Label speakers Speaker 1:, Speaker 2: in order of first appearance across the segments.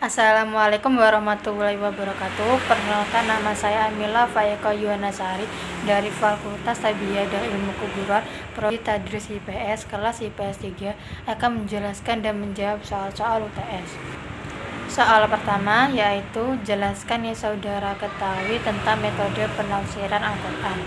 Speaker 1: Assalamualaikum warahmatullahi wabarakatuh. Perkenalkan, nama saya Amila Fayeka Yuwanasari dari Fakultas Tarbiyah dan Ilmu Keguruan Prodi Tadris IPS kelas IPS 3 akan menjelaskan dan menjawab soal-soal UTS. Soal pertama yaitu jelaskan yang saudara ketahui tentang metode penafsiran Al-Quran.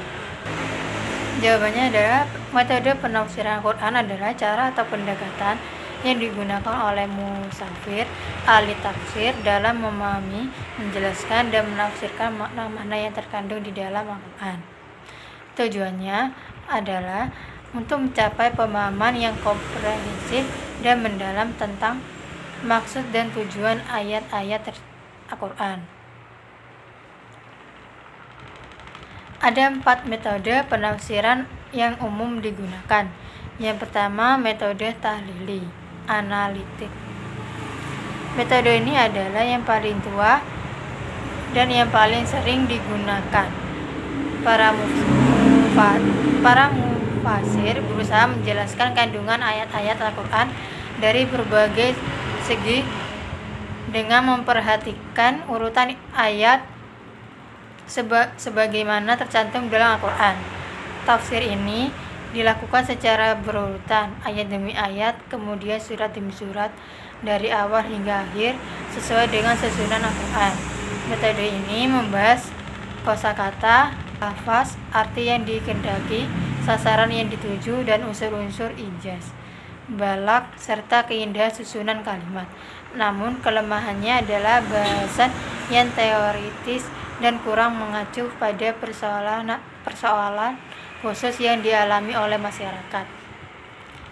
Speaker 1: Jawabannya adalah metode penafsiran Al-Quran adalah cara atau pendekatan yang digunakan oleh musafir ahli tafsir dalam memahami, menjelaskan, dan menafsirkan makna-makna yang terkandung di dalam Al-Quran. Tujuannya adalah untuk mencapai pemahaman yang komprehensif dan mendalam tentang maksud dan tujuan ayat-ayat Al-Quran. Ada 4 metode penafsiran yang umum digunakan. Yang pertama, metode tahlili analitik. Metode ini adalah yang paling tua dan yang paling sering digunakan. Para mufasir berusaha menjelaskan kandungan ayat-ayat Al-Quran dari berbagai segi dengan memperhatikan urutan ayat sebagaimana tercantum dalam Al-Quran. Tafsir ini dilakukan secara berurutan, ayat demi ayat, kemudian surat demi surat, dari awal hingga akhir, sesuai dengan susunan Al-Quran. Metode ini membahas kosakata, lafaz, arti yang dikehendaki, sasaran yang dituju, dan unsur-unsur ijaz, balagh, serta keindahan susunan kalimat. Namun kelemahannya adalah bahasan yang teoritis dan kurang mengacu pada persoalan khusus yang dialami oleh masyarakat.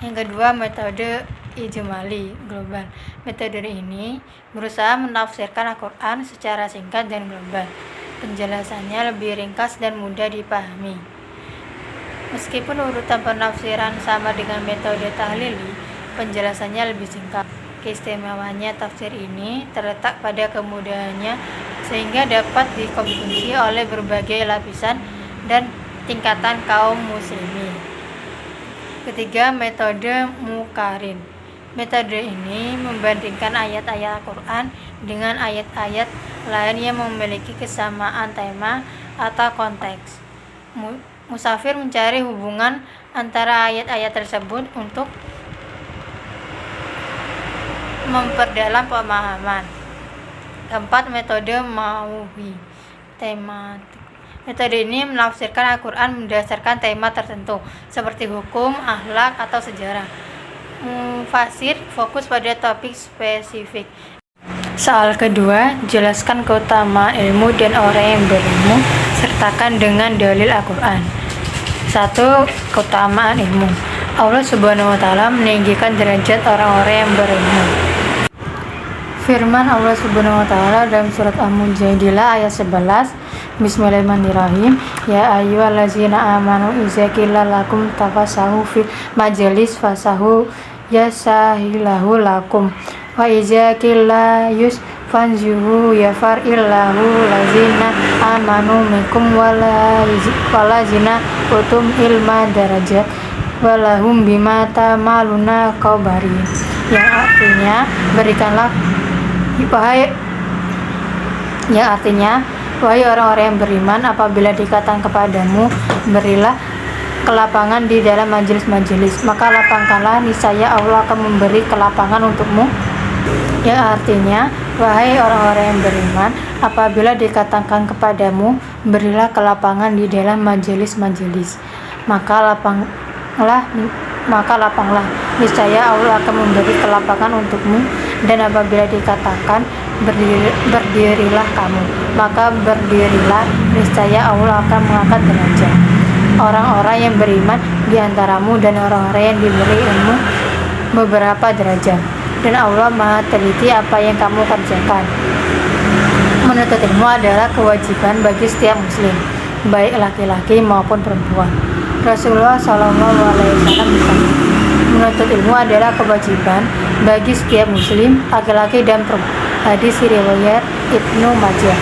Speaker 1: Yang kedua, metode ijmali global. Metode ini berusaha menafsirkan Al-Quran secara singkat dan global. Penjelasannya lebih ringkas dan mudah dipahami. Meskipun urutan penafsiran sama dengan metode tahlili, penjelasannya lebih singkat. Keistimewaannya tafsir ini terletak pada kemudahannya sehingga dapat dikonsumsi oleh berbagai lapisan dan tingkatan kaum muslimin. Ketiga, metode muqarin. Metode ini membandingkan ayat-ayat Al-Quran dengan ayat-ayat lain yang memiliki kesamaan tema atau konteks. Musafir mencari hubungan antara ayat-ayat tersebut untuk memperdalam pemahaman. Keempat, metode mau'i tematik. Metode ini menafsirkan Al-Quran berdasarkan tema tertentu, seperti hukum, akhlak, atau sejarah. Mufasir fokus pada topik spesifik. Soal kedua, jelaskan keutamaan ilmu dan orang yang berilmu, sertakan dengan dalil Al-Quran. 1. Keutamaan ilmu. Allah Subhanahu wa Ta'ala meninggikan derajat orang-orang yang berilmu. Firman Allah Subhanahu wa Ta'ala dalam surat Al-Mujadilah ayat 11, Bismillahirrahmanirrahim. Ya ayyuhallazina amanu idza qila lakum tafassahu fil majalis fasahu yasahilahu lakum wa idza qila yusfanzuhu yafarillahu lazina amanu minkum walazina utum ilma darajat walahum bima tamaluna qabarin. Yang artinya wahai orang-orang yang beriman, apabila dikatakan kepadamu berilah kelapangan di dalam majelis-majelis, maka lapangkanlah, niscaya Allah akan memberi kelapangan untukmu. Yang artinya, wahai orang-orang yang beriman, apabila dikatakan kepadamu berilah kelapangan di dalam majelis-majelis, maka lapanglah, niscaya Allah akan memberi kelapangan untukmu. Dan apabila dikatakan berdirilah kamu, maka berdirilah, niscaya Allah akan mengangkat derajat orang-orang yang beriman di antaramu dan orang-orang yang diberi ilmu beberapa derajat. Dan Allah Maha teliti apa yang kamu kerjakan. Menuntut ilmu adalah kewajiban bagi setiap muslim, baik laki-laki maupun perempuan. Rasulullah SAW bersabda, menuntut ilmu adalah kewajiban bagi setiap muslim, laki-laki dan perempuan. Hadis riwayat Ibnu Majah.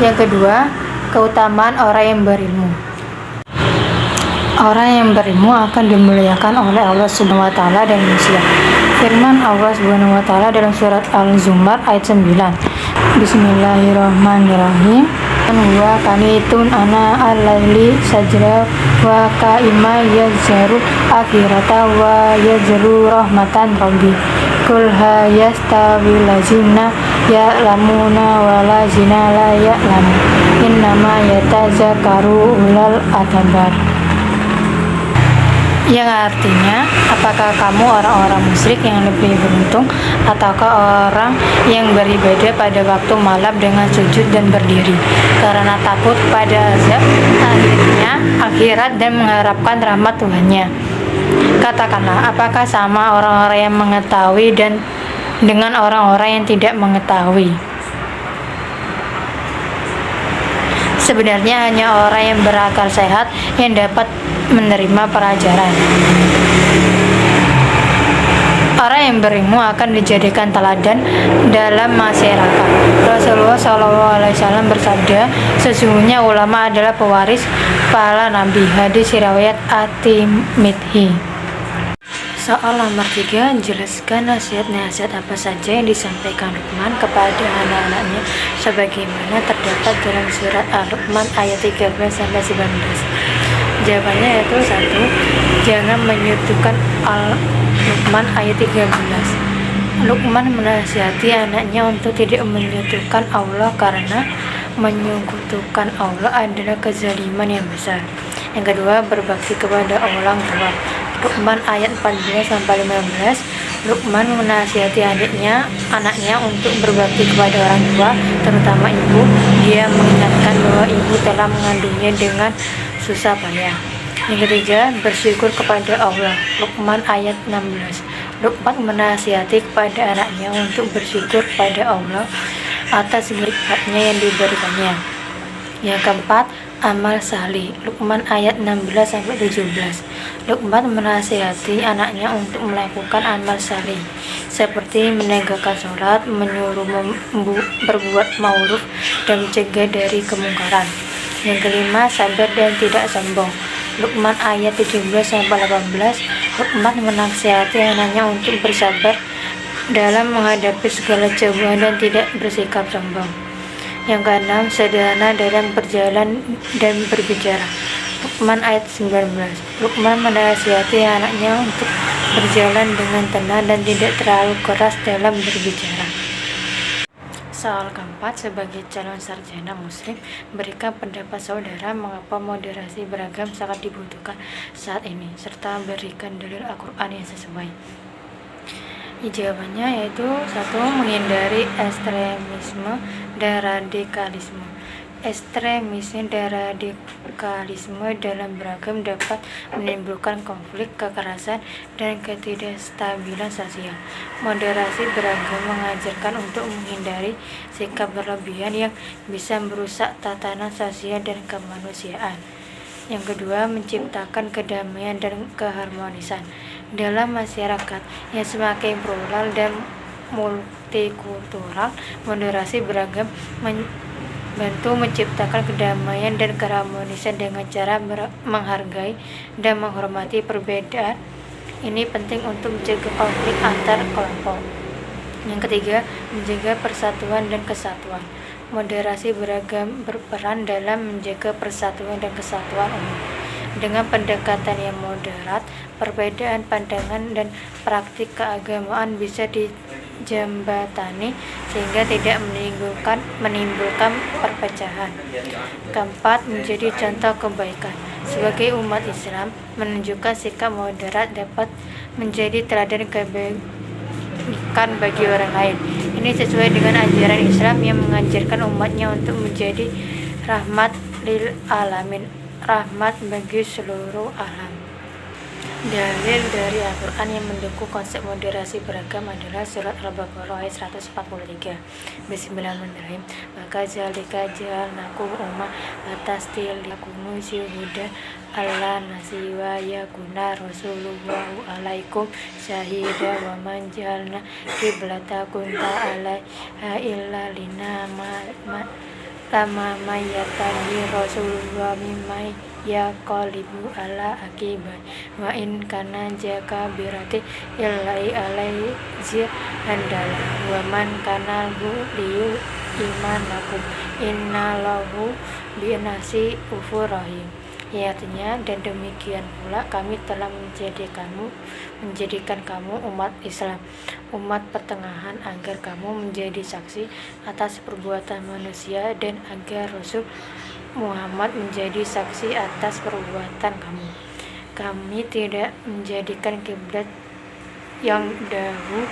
Speaker 1: Yang kedua, keutamaan orang yang berilmu. Orang yang berilmu akan dimuliakan oleh Allah Subhanahu wa taala dan manusia. Firman Allah Subhanahu wa taala dalam surat Al-Zumar ayat 9. Bismillahirrahmanirrahim. Wa kanitun ana al-laili sajra wa qaima yazharu akhirata wa yazharu rahmatan rabbi. Kul hayastawi lazina ya'lamuna wa lazina la ya'lamu. Innama yatazakaru ulal albaab. Yang artinya, apakah kamu orang-orang musyrik yang lebih beruntung ataukah orang yang beribadah pada waktu malam dengan sujud dan berdiri karena takut pada azab akhirat dan mengharapkan rahmat Tuhannya? Katakanlah, apakah sama orang-orang yang mengetahui dan dengan orang-orang yang tidak mengetahui? Sebenarnya hanya orang yang berakal sehat yang dapat menerima pelajaran. Orang yang berilmu akan dijadikan teladan dalam masyarakat. Rasulullah SAW bersabda, sesungguhnya ulama adalah pewaris para nabi. Hadis riwayat At-Tirmidzi. Soal nomor 3, jelaskan nasihat-nasihat apa saja yang disampaikan Luqman kepada anak-anaknya sebagaimana terdapat dalam surat Al-Luqman ayat 13-19. Jawabannya yaitu 1. Jangan menyekutukan Al-Luqman ayat 13. Luqman menasihati anaknya untuk tidak menyekutukan Allah karena menyekutukan Allah adalah kezaliman yang besar. Yang kedua, berbakti kepada orang tua. Luqman ayat 14-15. Luqman menasihati anaknya untuk berbakti kepada orang tua, terutama ibu. Dia mengingatkan bahwa ibu telah mengandungnya dengan susah payah. Yang ketiga, bersyukur kepada Allah. Luqman ayat 16. Luqman menasihati kepada anaknya untuk bersyukur kepada Allah atas nikmatnya yang diberikannya. Yang keempat, amal salih. Luqman ayat 16-17. Luqman menasihati anaknya untuk melakukan amal salih seperti menegakkan sholat, menyuruh berbuat ma'ruf dan mencegah dari kemungkaran. Yang kelima, sabar dan tidak sombong. Luqman ayat 17-18. Luqman menasihati anaknya untuk bersabar dalam menghadapi segala cobaan dan tidak bersikap sombong. Yang keenam, sederhana dalam berjalan dan berbicara. Luqman ayat 19. Luqman menasihati anaknya untuk berjalan dengan tenang dan tidak terlalu keras dalam berbicara. Soal keempat, sebagai calon sarjana muslim, berikan pendapat saudara mengapa moderasi beragam sangat dibutuhkan saat ini, serta berikan dalil Al-Quran yang sesuai. Jawabannya yaitu 1. Menghindari ekstremisme dan radikalisme. Ekstremisme dan radikalisme dalam beragam dapat menimbulkan konflik, kekerasan, dan ketidakstabilan sosial. Moderasi beragam mengajarkan untuk menghindari sikap berlebihan yang bisa merusak tatanan sosial dan kemanusiaan. Yang kedua, menciptakan kedamaian dan keharmonisan dalam masyarakat yang semakin plural dan multikultural. Moderasi beragam membantu menciptakan kedamaian dan keharmonisan dengan cara menghargai dan menghormati perbedaan. Ini penting untuk mencegah konflik antar kelompok. Yang ketiga, menjaga persatuan dan kesatuan. Moderasi beragam berperan dalam menjaga persatuan dan kesatuan umum. Dengan pendekatan yang moderat, perbedaan pandangan dan praktik keagamaan bisa dijembatani sehingga tidak menimbulkan perpecahan. Keempat, menjadi contoh kebaikan. Sebagai umat Islam, menunjukkan sikap moderat dapat menjadi teladan kebaikan bagi orang lain. Ini sesuai dengan ajaran Islam yang mengajarkan umatnya untuk menjadi rahmat lil alamin, rahmat bagi seluruh alam. Dalil dari Al-Quran yang mendukung konsep moderasi beragam adalah surat Al-Baqarah ayat 143. Bismillahirrahmanirrahim. Maka zalika ja'alnakum ummatan litakunu syuhada 'alan nasi wa yakuna rasulullahu 'alaikum syahida wa man ja'alna qiblatakum ta'ala illa lama mayatabi Rasulullah mimma yaqalibu ala akibat wa in kana jaka birati illai alai zir handala wa man kana liyu imanakum inna lahu binasi ufurahim. Artinya, dan demikian pula kami telah menjadikan kamu umat Islam, umat pertengahan, agar kamu menjadi saksi atas perbuatan manusia dan agar Rasul Muhammad menjadi saksi atas perbuatan kamu. Kami tidak menjadikan kiblat yang dahulu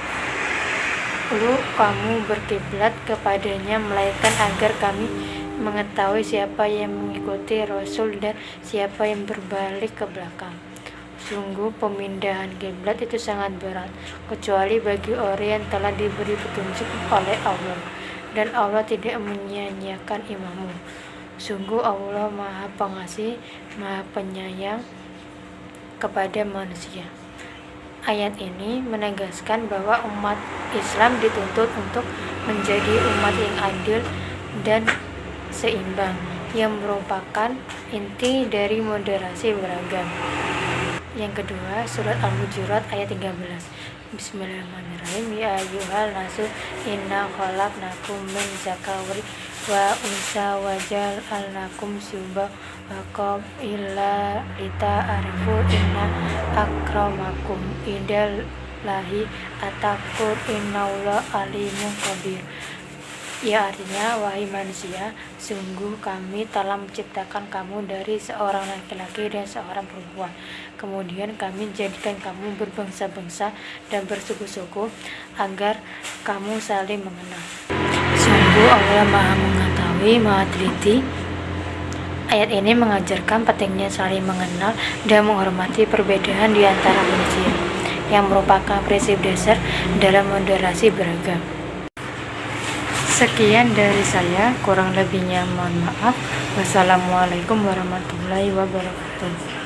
Speaker 1: kamu berkiblat kepadanya, melainkan agar kami mengetahui siapa yang mengikuti Rasul dan siapa yang berbalik ke belakang. Sungguh pemindahan kiblat itu sangat berat, kecuali bagi orang yang telah diberi petunjuk oleh Allah, dan Allah tidak menyia-nyiakan imammu. Sungguh Allah Maha Pengasih, Maha Penyayang kepada manusia. Ayat ini menegaskan bahwa umat Islam dituntut untuk menjadi umat yang adil dan seimbang, yang merupakan inti dari moderasi beragam. Yang kedua, surat Al-Hujurat ayat 13. Bismillahirrahmanirrahim. Ya ayyuhal nasu inna khalaqnakum min zakarin wa unsa wa ja'alnakum syu'uban wa qabaila lita'arafu inna akramakum indallahi atqakum innallaha alimun khabir. Ya, artinya, wahai manusia, sungguh kami telah menciptakan kamu dari seorang laki-laki dan seorang perempuan. Kemudian kami jadikan kamu berbangsa-bangsa dan bersuku-suku agar kamu saling mengenal. Sungguh Allah Maha Mengetahui, Maha Teliti. Ayat ini mengajarkan pentingnya saling mengenal dan menghormati perbedaan di antara manusia, yang merupakan prinsip dasar dalam moderasi beragam. Sekian dari saya, kurang lebihnya mohon maaf. Wassalamualaikum warahmatullahi wabarakatuh.